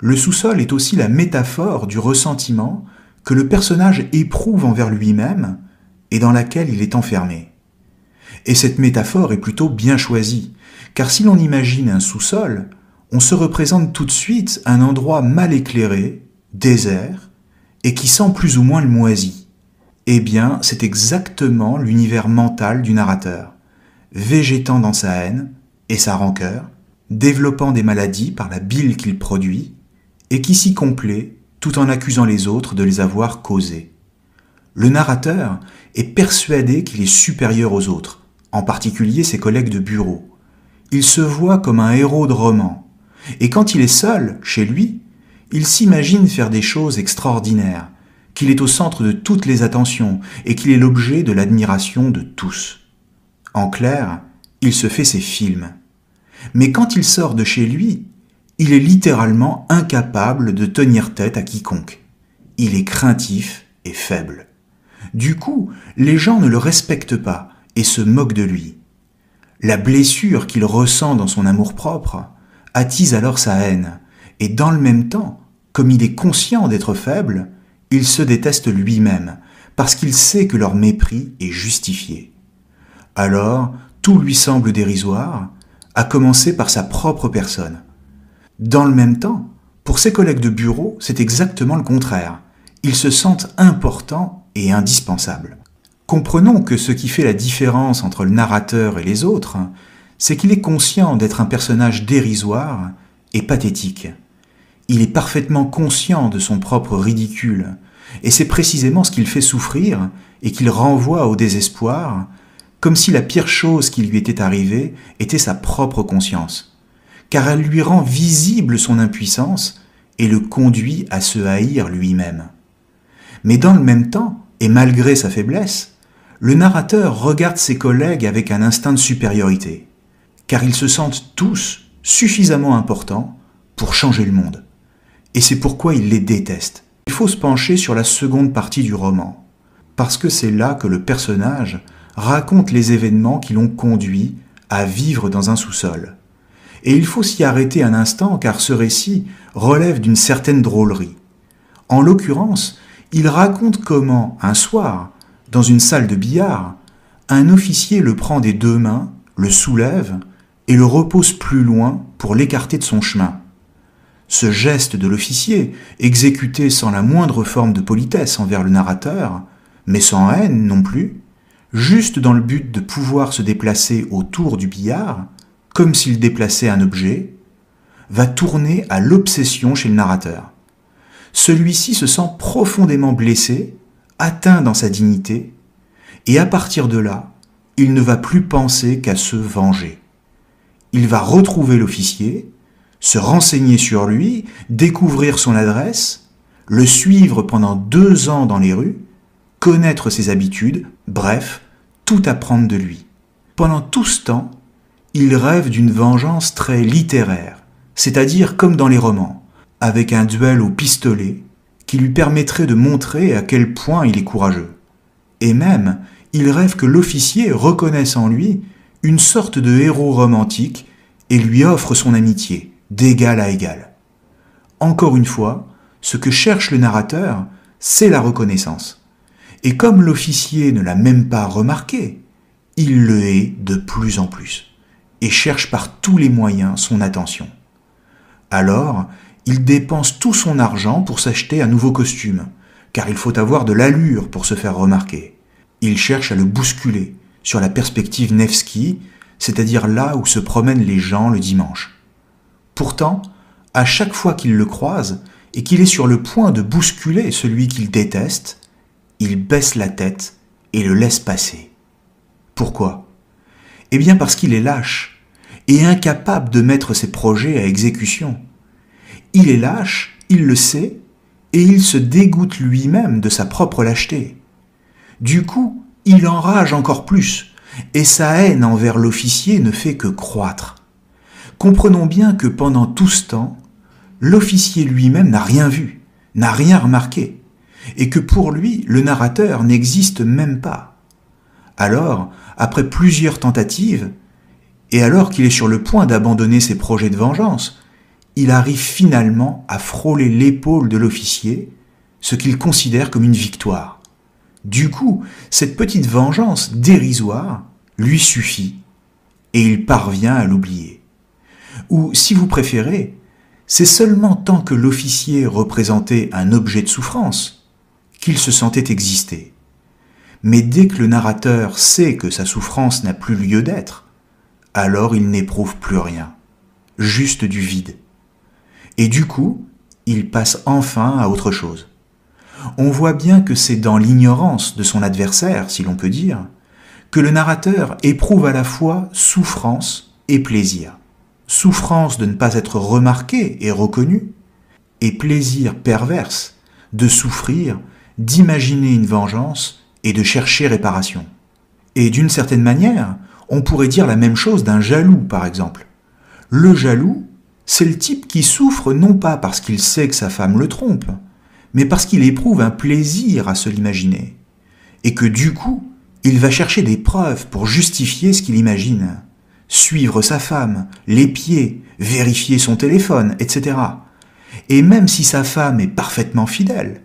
Le sous-sol est aussi la métaphore du ressentiment que le personnage éprouve envers lui-même et dans laquelle il est enfermé. Et cette métaphore est plutôt bien choisie, car si l'on imagine un sous-sol, on se représente tout de suite un endroit mal éclairé, désert, et qui sent plus ou moins le moisi. Eh bien, c'est exactement l'univers mental du narrateur, végétant dans sa haine et sa rancœur, développant des maladies par la bile qu'il produit, et qui s'y complaît tout en accusant les autres de les avoir causées. Le narrateur est persuadé qu'il est supérieur aux autres, en particulier ses collègues de bureau. Il se voit comme un héros de roman, et quand il est seul, chez lui, il s'imagine faire des choses extraordinaires, qu'il est au centre de toutes les attentions et qu'il est l'objet de l'admiration de tous. En clair, il se fait ses films. Mais quand il sort de chez lui, il est littéralement incapable de tenir tête à quiconque. Il est craintif et faible. Du coup, les gens ne le respectent pas et se moquent de lui. La blessure qu'il ressent dans son amour-propre attise alors sa haine, et dans le même temps, comme il est conscient d'être faible, il se déteste lui-même, parce qu'il sait que leur mépris est justifié. Alors, tout lui semble dérisoire, à commencer par sa propre personne. Dans le même temps, pour ses collègues de bureau, c'est exactement le contraire. Ils se sentent importants et indispensables. Comprenons que ce qui fait la différence entre le narrateur et les autres, c'est qu'il est conscient d'être un personnage dérisoire et pathétique. Il est parfaitement conscient de son propre ridicule, et c'est précisément ce qu'il fait souffrir et qu'il renvoie au désespoir, comme si la pire chose qui lui était arrivée était sa propre conscience, car elle lui rend visible son impuissance et le conduit à se haïr lui-même. Mais dans le même temps, et malgré sa faiblesse, le narrateur regarde ses collègues avec un instinct de supériorité, car ils se sentent tous suffisamment importants pour changer le monde. Et c'est pourquoi il les déteste. Il faut se pencher sur la seconde partie du roman, parce que c'est là que le personnage raconte les événements qui l'ont conduit à vivre dans un sous-sol. Et il faut s'y arrêter un instant, car ce récit relève d'une certaine drôlerie. En l'occurrence, il raconte comment, un soir, dans une salle de billard, un officier le prend des deux mains, le soulève et le repose plus loin pour l'écarter de son chemin. Ce geste de l'officier, exécuté sans la moindre forme de politesse envers le narrateur, mais sans haine non plus, juste dans le but de pouvoir se déplacer autour du billard, comme s'il déplaçait un objet, va tourner à l'obsession chez le narrateur. Celui-ci se sent profondément blessé, atteint dans sa dignité, et à partir de là, il ne va plus penser qu'à se venger. Il va retrouver l'officier, se renseigner sur lui, découvrir son adresse, le suivre pendant 2 ans dans les rues, connaître ses habitudes, bref, tout apprendre de lui. Pendant tout ce temps, il rêve d'une vengeance très littéraire, c'est-à-dire comme dans les romans, avec un duel au pistolet qui lui permettrait de montrer à quel point il est courageux. Et même, il rêve que l'officier reconnaisse en lui une sorte de héros romantique et lui offre son amitié, d'égal à égal. Encore une fois, ce que cherche le narrateur, c'est la reconnaissance. Et comme l'officier ne l'a même pas remarqué, il le hait de plus en plus et cherche par tous les moyens son attention. Alors, il dépense tout son argent pour s'acheter un nouveau costume, car il faut avoir de l'allure pour se faire remarquer. Il cherche à le bousculer sur la perspective Nevsky, c'est-à-dire là où se promènent les gens le dimanche. Pourtant, à chaque fois qu'il le croise et qu'il est sur le point de bousculer celui qu'il déteste, il baisse la tête et le laisse passer. Pourquoi ? Eh bien parce qu'il est lâche et incapable de mettre ses projets à exécution. Il est lâche, il le sait, et il se dégoûte lui-même de sa propre lâcheté. Du coup, il enrage encore plus, et sa haine envers l'officier ne fait que croître. Comprenons bien que pendant tout ce temps, l'officier lui-même n'a rien vu, n'a rien remarqué, et que pour lui, le narrateur n'existe même pas. Alors, après plusieurs tentatives, et alors qu'il est sur le point d'abandonner ses projets de vengeance, il arrive finalement à frôler l'épaule de l'officier, ce qu'il considère comme une victoire. Du coup, cette petite vengeance dérisoire lui suffit et il parvient à l'oublier. Ou, si vous préférez, c'est seulement tant que l'officier représentait un objet de souffrance qu'il se sentait exister. Mais dès que le narrateur sait que sa souffrance n'a plus lieu d'être, alors il n'éprouve plus rien, juste du vide. Et du coup, il passe enfin à autre chose. On voit bien que c'est dans l'ignorance de son adversaire, si l'on peut dire, que le narrateur éprouve à la fois souffrance et plaisir. Souffrance de ne pas être remarqué et reconnu, et plaisir perverse de souffrir, d'imaginer une vengeance et de chercher réparation. Et d'une certaine manière, on pourrait dire la même chose d'un jaloux, par exemple. Le jaloux, c'est le type qui souffre non pas parce qu'il sait que sa femme le trompe, mais parce qu'il éprouve un plaisir à se l'imaginer, et que du coup, il va chercher des preuves pour justifier ce qu'il imagine, suivre sa femme, l'épier, vérifier son téléphone, etc. Et même si sa femme est parfaitement fidèle,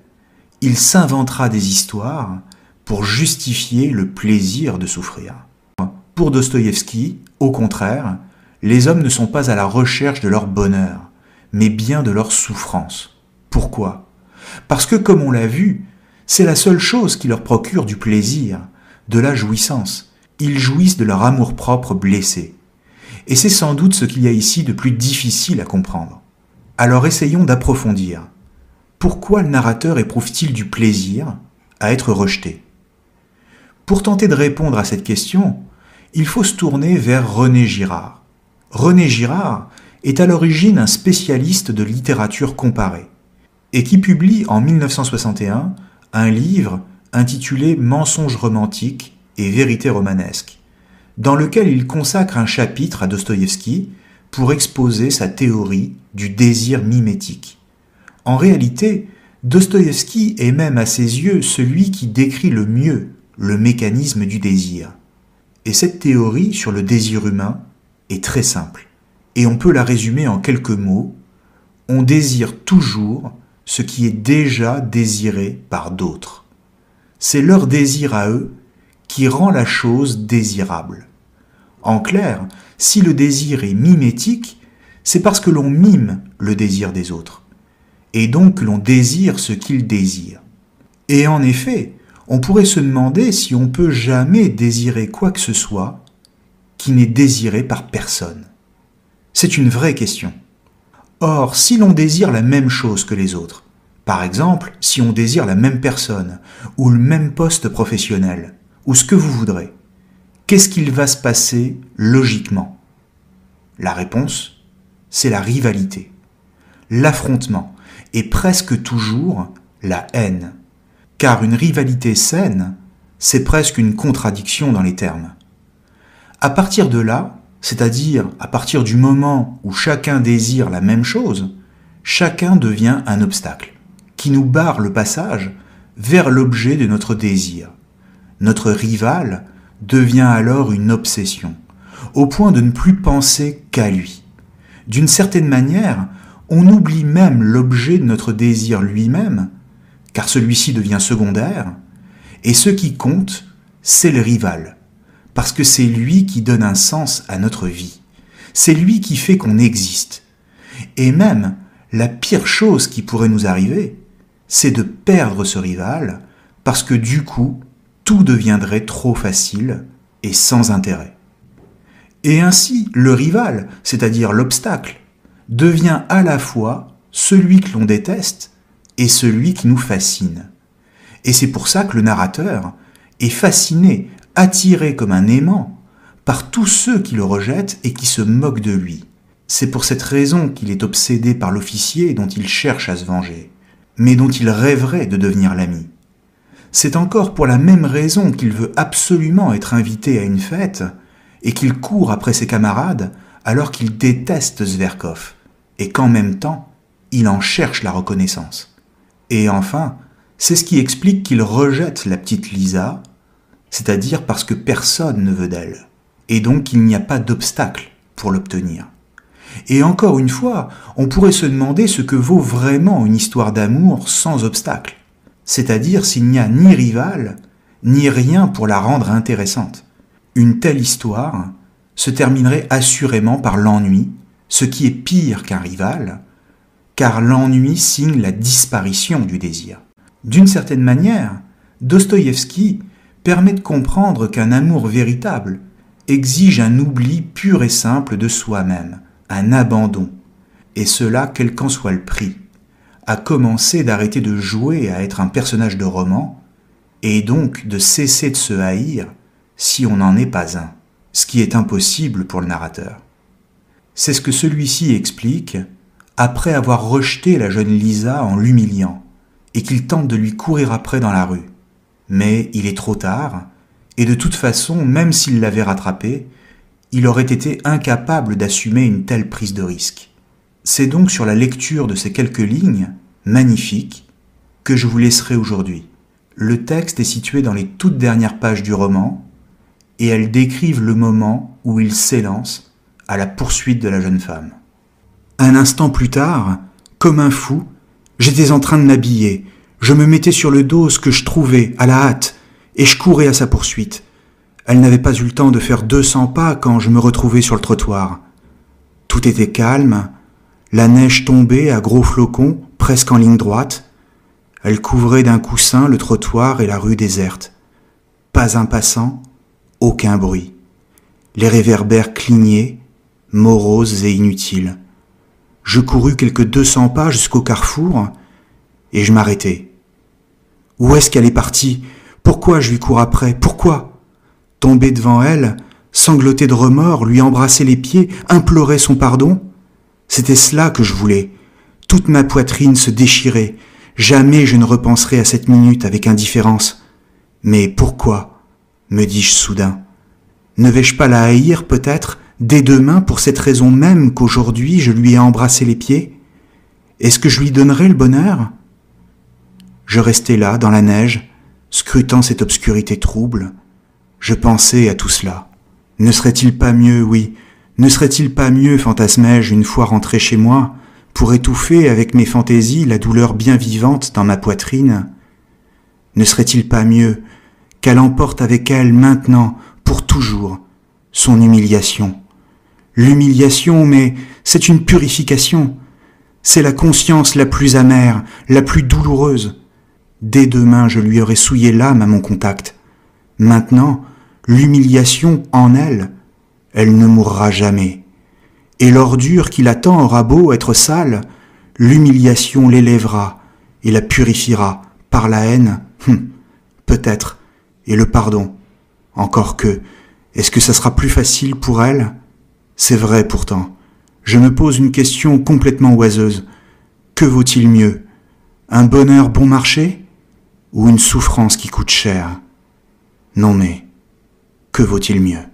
il s'inventera des histoires pour justifier le plaisir de souffrir. Pour Dostoïevski, au contraire, les hommes ne sont pas à la recherche de leur bonheur, mais bien de leur souffrance. Pourquoi ? Parce que, comme on l'a vu, c'est la seule chose qui leur procure du plaisir, de la jouissance. Ils jouissent de leur amour-propre blessé. Et c'est sans doute ce qu'il y a ici de plus difficile à comprendre. Alors essayons d'approfondir. Pourquoi le narrateur éprouve-t-il du plaisir à être rejeté ? Pour tenter de répondre à cette question, il faut se tourner vers René Girard. René Girard est à l'origine un spécialiste de littérature comparée et qui publie en 1961 un livre intitulé « Mensonges romantiques et vérités romanesques », dans lequel il consacre un chapitre à Dostoïevski pour exposer sa théorie du désir mimétique. En réalité, Dostoïevski est même à ses yeux celui qui décrit le mieux le mécanisme du désir. Et cette théorie sur le désir humain est très simple, et on peut la résumer en quelques mots. On désire toujours ce qui est déjà désiré par d'autres. C'est leur désir à eux qui rend la chose désirable. En clair, si le désir est mimétique, c'est parce que l'on mime le désir des autres, et donc que l'on désire ce qu'ils désirent. Et en effet, on pourrait se demander si on peut jamais désirer quoi que ce soit qui n'est désiré par personne. C'est une vraie question. Or, si l'on désire la même chose que les autres, par exemple, si on désire la même personne, ou le même poste professionnel, ou ce que vous voudrez, qu'est-ce qu'il va se passer logiquement ? La réponse, c'est la rivalité, l'affrontement, et presque toujours la haine. Car une rivalité saine, c'est presque une contradiction dans les termes. À partir de là, c'est-à-dire à partir du moment où chacun désire la même chose, chacun devient un obstacle, qui nous barre le passage vers l'objet de notre désir. Notre rival devient alors une obsession, au point de ne plus penser qu'à lui. D'une certaine manière, on oublie même l'objet de notre désir lui-même, car celui-ci devient secondaire, et ce qui compte, c'est le rival, parce que c'est lui qui donne un sens à notre vie, c'est lui qui fait qu'on existe. Et même, la pire chose qui pourrait nous arriver, c'est de perdre ce rival, parce que du coup, tout deviendrait trop facile et sans intérêt. Et ainsi, le rival, c'est-à-dire l'obstacle, devient à la fois celui que l'on déteste et celui qui nous fascine. Et c'est pour ça que le narrateur est fasciné, attiré comme un aimant par tous ceux qui le rejettent et qui se moquent de lui. C'est pour cette raison qu'il est obsédé par l'officier dont il cherche à se venger, mais dont il rêverait de devenir l'ami. C'est encore pour la même raison qu'il veut absolument être invité à une fête et qu'il court après ses camarades alors qu'il déteste Zverkov et qu'en même temps, il en cherche la reconnaissance. Et enfin, c'est ce qui explique qu'il rejette la petite Lisa, c'est-à-dire parce que personne ne veut d'elle, et donc qu'il n'y a pas d'obstacle pour l'obtenir. Et encore une fois, on pourrait se demander ce que vaut vraiment une histoire d'amour sans obstacle, c'est-à-dire s'il n'y a ni rival, ni rien pour la rendre intéressante. Une telle histoire se terminerait assurément par l'ennui, ce qui est pire qu'un rival, car l'ennui signe la disparition du désir. D'une certaine manière, Dostoïevski permet de comprendre qu'un amour véritable exige un oubli pur et simple de soi-même, un abandon, et cela quel qu'en soit le prix, à commencer d'arrêter de jouer à être un personnage de roman, et donc de cesser de se haïr si on n'en est pas un, ce qui est impossible pour le narrateur. C'est ce que celui-ci explique après avoir rejeté la jeune Lisa en l'humiliant, et qu'il tente de lui courir après dans la rue. Mais il est trop tard, et de toute façon, même s'il l'avait rattrapé, il aurait été incapable d'assumer une telle prise de risque. C'est donc sur la lecture de ces quelques lignes, magnifiques, que je vous laisserai aujourd'hui. Le texte est situé dans les toutes dernières pages du roman, et elles décrivent le moment où il s'élance à la poursuite de la jeune femme. Un instant plus tard, comme un fou, j'étais en train de m'habiller, je me mettais sur le dos ce que je trouvais, à la hâte, et je courais à sa poursuite. Elle n'avait pas eu le temps de faire 200 pas quand je me retrouvais sur le trottoir. Tout était calme, la neige tombait à gros flocons, presque en ligne droite. Elle couvrait d'un coussin le trottoir et la rue déserte. Pas un passant, aucun bruit. Les réverbères clignaient, moroses et inutiles. Je courus quelques 200 pas jusqu'au carrefour et je m'arrêtai. Où est-ce qu'elle est partie ? Pourquoi je lui cours après ? Pourquoi ? Tomber devant elle, sangloter de remords, lui embrasser les pieds, implorer son pardon ? C'était cela que je voulais. Toute ma poitrine se déchirait. Jamais je ne repenserai à cette minute avec indifférence. Mais pourquoi ? Me dis-je soudain. Ne vais-je pas la haïr peut-être dès demain pour cette raison même qu'aujourd'hui je lui ai embrassé les pieds ? Est-ce que je lui donnerai le bonheur ? Je restais là, dans la neige, scrutant cette obscurité trouble. Je pensais à tout cela. Ne serait-il pas mieux, oui, ne serait-il pas mieux, fantasmai-je, une fois rentré chez moi, pour étouffer avec mes fantaisies la douleur bien vivante dans ma poitrine ? Ne serait-il pas mieux qu'elle emporte avec elle maintenant, pour toujours, son humiliation ? L'humiliation, mais c'est une purification. C'est la conscience la plus amère, la plus douloureuse. Dès demain, je lui aurais souillé l'âme à mon contact. Maintenant, l'humiliation en elle, elle ne mourra jamais. Et l'ordure qui l'attend aura beau être sale, l'humiliation l'élèvera et la purifiera par la haine, peut-être, et le pardon. Encore que, est-ce que ça sera plus facile pour elle ? C'est vrai pourtant. Je me pose une question complètement oiseuse. Que vaut-il mieux ? Un bonheur bon marché ? Ou une souffrance qui coûte cher ? Non mais, que vaut-il mieux ?